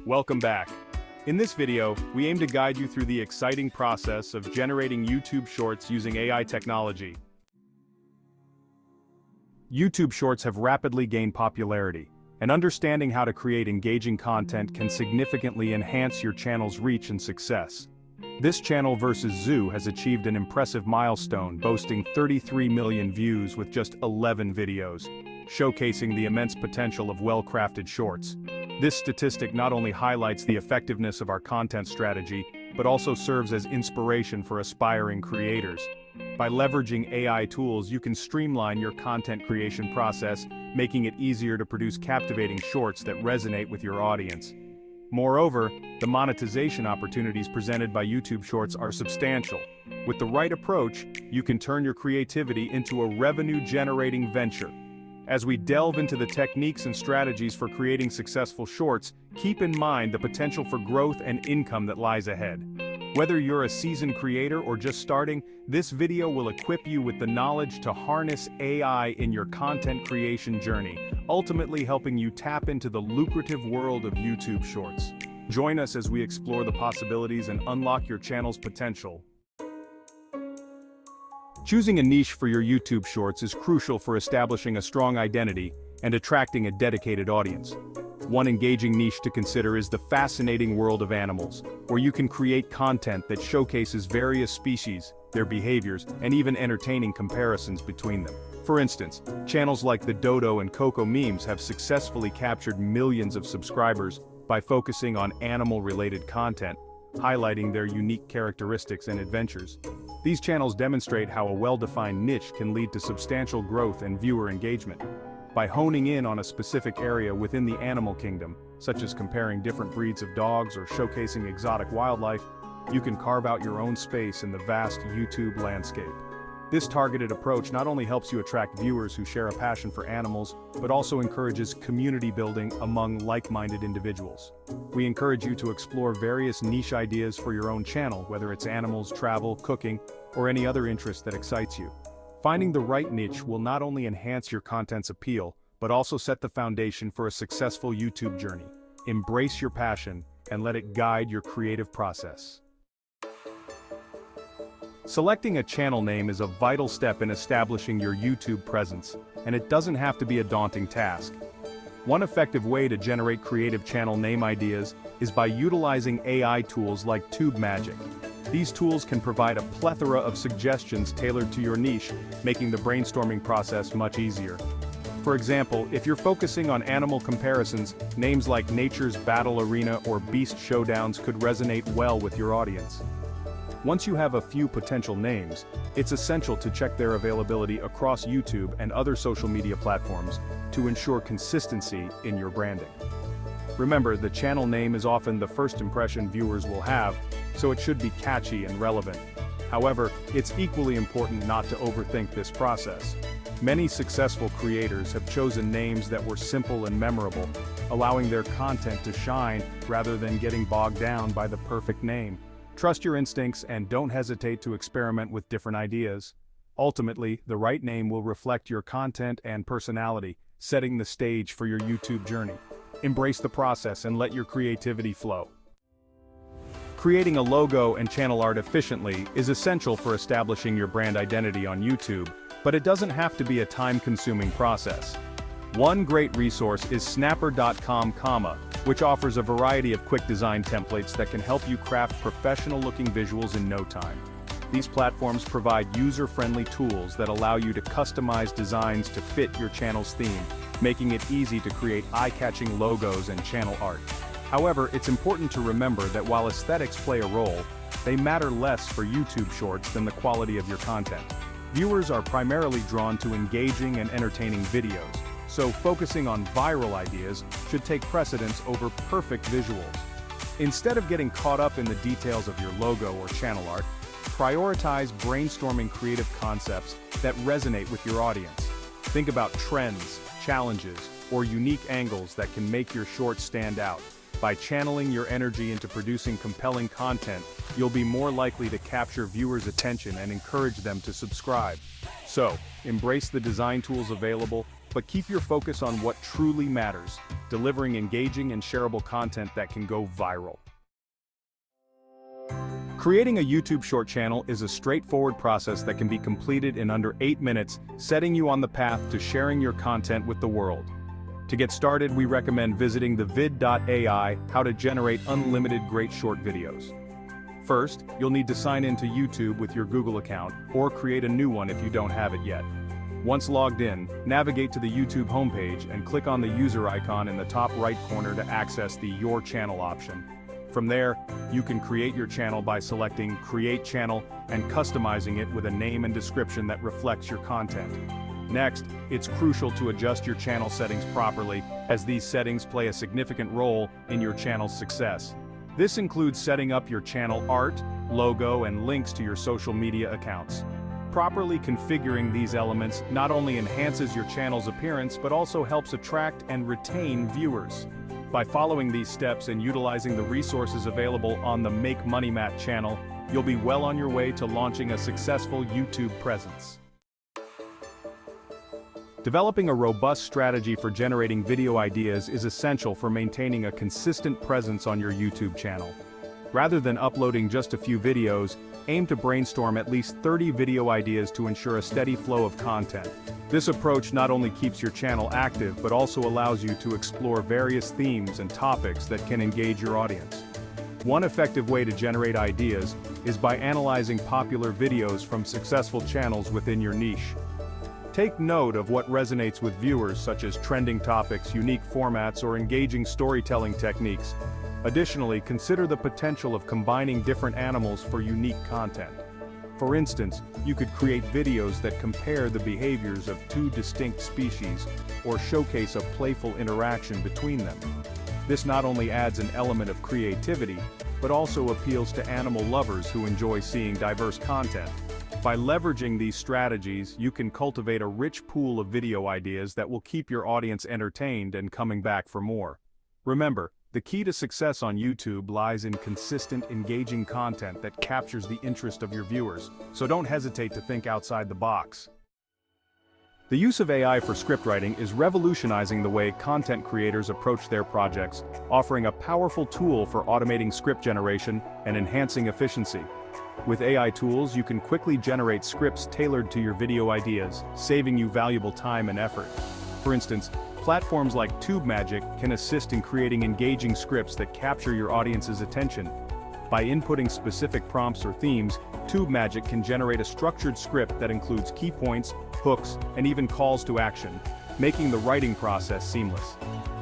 Welcome back. In this video, we aim to guide you through the exciting process of generating YouTube Shorts using AI technology. YouTube Shorts have rapidly gained popularity, and understanding how to create engaging content can significantly enhance your channel's reach and success. This channel versus Zoo has achieved an impressive milestone, boasting 33 million views with just 11 videos, showcasing the immense potential of well-crafted shorts. This statistic not only highlights the effectiveness of our content strategy, but also serves as inspiration for aspiring creators. By leveraging AI tools, you can streamline your content creation process, making it easier to produce captivating shorts that resonate with your audience. Moreover, the monetization opportunities presented by YouTube Shorts are substantial. With the right approach, you can turn your creativity into a revenue-generating venture. As we delve into the techniques and strategies for creating successful shorts, keep in mind the potential for growth and income that lies ahead. Whether you're a seasoned creator or just starting, this video will equip you with the knowledge to harness AI in your content creation journey, ultimately helping you tap into the lucrative world of YouTube Shorts. Join us as we explore the possibilities and unlock your channel's potential. Choosing a niche for your YouTube Shorts is crucial for establishing a strong identity and attracting a dedicated audience. One engaging niche to consider is the fascinating world of animals, where you can create content that showcases various species, their behaviors, and even entertaining comparisons between them. For instance, channels like the Dodo and Coco memes have successfully captured millions of subscribers by focusing on animal-related content, highlighting their unique characteristics and adventures. These channels demonstrate how a well-defined niche can lead to substantial growth and viewer engagement. By honing in on a specific area within the animal kingdom, such as comparing different breeds of dogs or showcasing exotic wildlife, you can carve out your own space in the vast YouTube landscape. This targeted approach not only helps you attract viewers who share a passion for animals, but also encourages community building among like-minded individuals. We encourage you to explore various niche ideas for your own channel, whether it's animals, travel, cooking, or any other interest that excites you. Finding the right niche will not only enhance your content's appeal, but also set the foundation for a successful YouTube journey. Embrace your passion and let it guide your creative process. Selecting a channel name is a vital step in establishing your YouTube presence, and it doesn't have to be a daunting task. One effective way to generate creative channel name ideas is by utilizing AI tools like Tube-Magic. These tools can provide a plethora of suggestions tailored to your niche, making the brainstorming process much easier. For example, if you're focusing on animal comparisons, names like Nature's Battle Arena or Beast Showdowns could resonate well with your audience. Once you have a few potential names, it's essential to check their availability across YouTube and other social media platforms to ensure consistency in your branding. Remember, the channel name is often the first impression viewers will have, so it should be catchy and relevant. However, it's equally important not to overthink this process. Many successful creators have chosen names that were simple and memorable, allowing their content to shine rather than getting bogged down by the perfect name. Trust your instincts and don't hesitate to experiment with different ideas. Ultimately, the right name will reflect your content and personality, setting the stage for your YouTube journey. Embrace the process and let your creativity flow. Creating a logo and channel art efficiently is essential for establishing your brand identity on YouTube, but it doesn't have to be a time-consuming process. One great resource is Snapper.com, which offers a variety of quick design templates that can help you craft professional-looking visuals in no time. These platforms provide user-friendly tools that allow you to customize designs to fit your channel's theme, making it easy to create eye-catching logos and channel art. However, it's important to remember that while aesthetics play a role, they matter less for YouTube Shorts than the quality of your content. Viewers are primarily drawn to engaging and entertaining videos, so focusing on viral ideas should take precedence over perfect visuals. Instead of getting caught up in the details of your logo or channel art, prioritize brainstorming creative concepts that resonate with your audience. Think about trends, challenges, or unique angles that can make your short stand out. By channeling your energy into producing compelling content, you'll be more likely to capture viewers' attention and encourage them to subscribe. So, embrace the design tools available, but keep your focus on what truly matters, delivering engaging and shareable content that can go viral. Creating a YouTube short channel is a straightforward process that can be completed in under 8 minutes, setting you on the path to sharing your content with the world. To get started, we recommend visiting the Vid.AI, How to Generate Unlimited Great Short Videos. First, you'll need to sign in to YouTube with your Google account, or create a new one if you don't have it yet. Once logged in, navigate to the YouTube homepage and click on the user icon in the top right corner to access the Your Channel option. From there, you can create your channel by selecting Create Channel and customizing it with a name and description that reflects your content. Next, it's crucial to adjust your channel settings properly, as these settings play a significant role in your channel's success. This includes setting up your channel art, logo, and links to your social media accounts. Properly configuring these elements not only enhances your channel's appearance but also helps attract and retain viewers. By following these steps and utilizing the resources available on the Make Money Mat channel, you'll be well on your way to launching a successful YouTube presence. Developing a robust strategy for generating video ideas is essential for maintaining a consistent presence on your YouTube channel. Rather than uploading just a few videos, aim to brainstorm at least 30 video ideas to ensure a steady flow of content. This approach not only keeps your channel active but also allows you to explore various themes and topics that can engage your audience. One effective way to generate ideas is by analyzing popular videos from successful channels within your niche. Take note of what resonates with viewers, such as trending topics, unique formats, or engaging storytelling techniques. Additionally, consider the potential of combining different animals for unique content. For instance, you could create videos that compare the behaviors of two distinct species, or showcase a playful interaction between them. This not only adds an element of creativity, but also appeals to animal lovers who enjoy seeing diverse content. By leveraging these strategies, you can cultivate a rich pool of video ideas that will keep your audience entertained and coming back for more. Remember, the key to success on YouTube lies in consistent, engaging content that captures the interest of your viewers, so don't hesitate to think outside the box. The use of AI for script writing is revolutionizing the way content creators approach their projects, offering a powerful tool for automating script generation and enhancing efficiency. With AI tools, you can quickly generate scripts tailored to your video ideas, saving you valuable time and effort. For instance, platforms like Tube-Magic can assist in creating engaging scripts that capture your audience's attention. By inputting specific prompts or themes, Tube-Magic can generate a structured script that includes key points, hooks, and even calls to action, making the writing process seamless.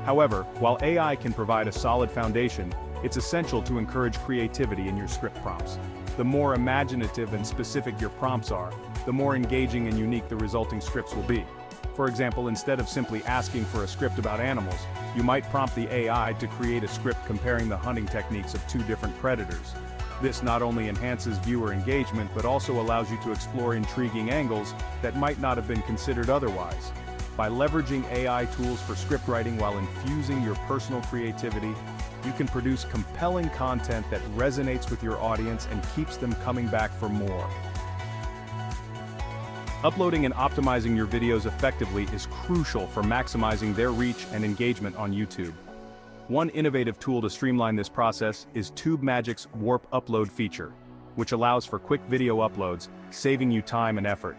However, while AI can provide a solid foundation, it's essential to encourage creativity in your script prompts. The more imaginative and specific your prompts are, the more engaging and unique the resulting scripts will be. For example, instead of simply asking for a script about animals, you might prompt the AI to create a script comparing the hunting techniques of two different predators. This not only enhances viewer engagement but also allows you to explore intriguing angles that might not have been considered otherwise. By leveraging AI tools for script writing while infusing your personal creativity, you can produce compelling content that resonates with your audience and keeps them coming back for more. Uploading and optimizing your videos effectively is crucial for maximizing their reach and engagement on YouTube. One innovative tool to streamline this process is Tube-Magic's Warp Upload feature, which allows for quick video uploads, saving you time and effort.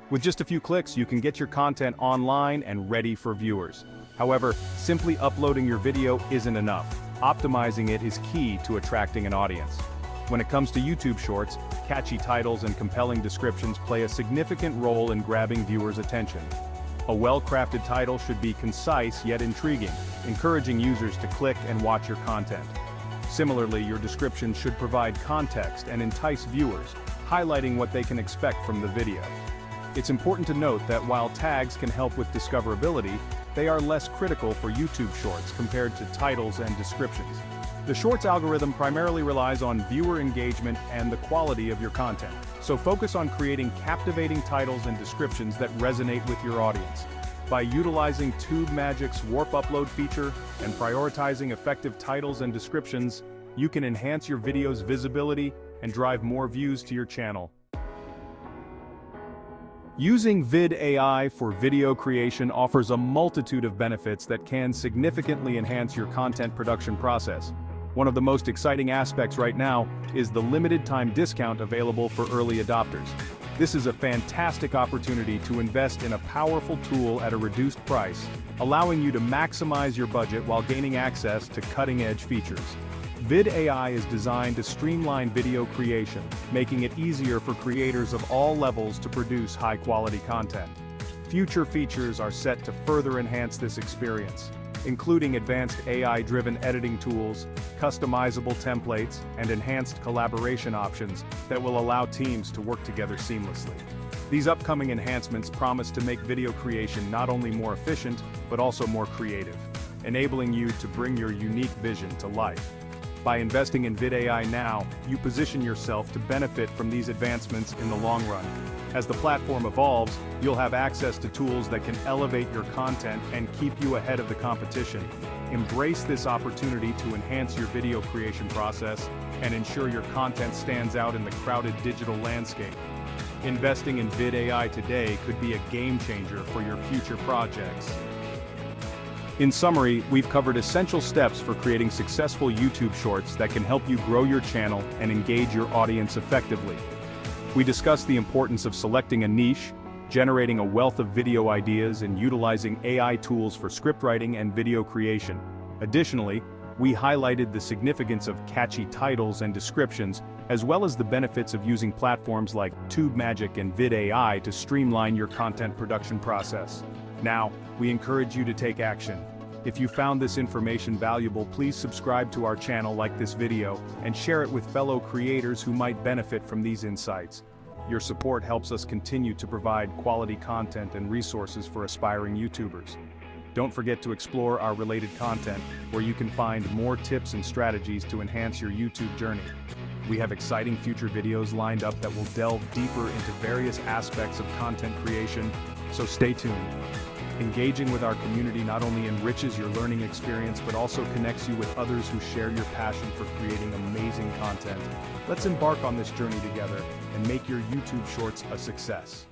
With just a few clicks, you can get your content online and ready for viewers. However, simply uploading your video isn't enough. Optimizing it is key to attracting an audience. When it comes to YouTube Shorts, catchy titles and compelling descriptions play a significant role in grabbing viewers' attention. A well-crafted title should be concise yet intriguing, encouraging users to click and watch your content. Similarly, your description should provide context and entice viewers, highlighting what they can expect from the video. It's important to note that while tags can help with discoverability, they are less critical for YouTube Shorts compared to titles and descriptions. The Shorts algorithm primarily relies on viewer engagement and the quality of your content, so focus on creating captivating titles and descriptions that resonate with your audience. By utilizing Tube-Magic's Warp Upload feature and prioritizing effective titles and descriptions, you can enhance your video's visibility and drive more views to your channel. Using VidAI for video creation offers a multitude of benefits that can significantly enhance your content production process. One of the most exciting aspects right now is the limited time discount available for early adopters. This is a fantastic opportunity to invest in a powerful tool at a reduced price, allowing you to maximize your budget while gaining access to cutting-edge features. VidAI is designed to streamline video creation, making it easier for creators of all levels to produce high-quality content. Future features are set to further enhance this experience, including advanced AI-driven editing tools, customizable templates, and enhanced collaboration options that will allow teams to work together seamlessly. These upcoming enhancements promise to make video creation not only more efficient, but also more creative, enabling you to bring your unique vision to life. By investing in VidAI now, you position yourself to benefit from these advancements in the long run. As the platform evolves, you'll have access to tools that can elevate your content and keep you ahead of the competition. Embrace this opportunity to enhance your video creation process and ensure your content stands out in the crowded digital landscape. Investing in VidAI today could be a game changer for your future projects. In summary, we've covered essential steps for creating successful YouTube shorts that can help you grow your channel and engage your audience effectively. We discussed the importance of selecting a niche, generating a wealth of video ideas, and utilizing AI tools for script writing and video creation. Additionally, we highlighted the significance of catchy titles and descriptions, as well as the benefits of using platforms like Tube-Mastery and VidAI to streamline your content production process. Now, we encourage you to take action. If you found this information valuable, please subscribe to our channel, like this video, and share it with fellow creators who might benefit from these insights. Your support helps us continue to provide quality content and resources for aspiring YouTubers. Don't forget to explore our related content, where you can find more tips and strategies to enhance your YouTube journey. We have exciting future videos lined up that will delve deeper into various aspects of content creation, so stay tuned. Engaging with our community not only enriches your learning experience, but also connects you with others who share your passion for creating amazing content. Let's embark on this journey together and make your YouTube shorts a success.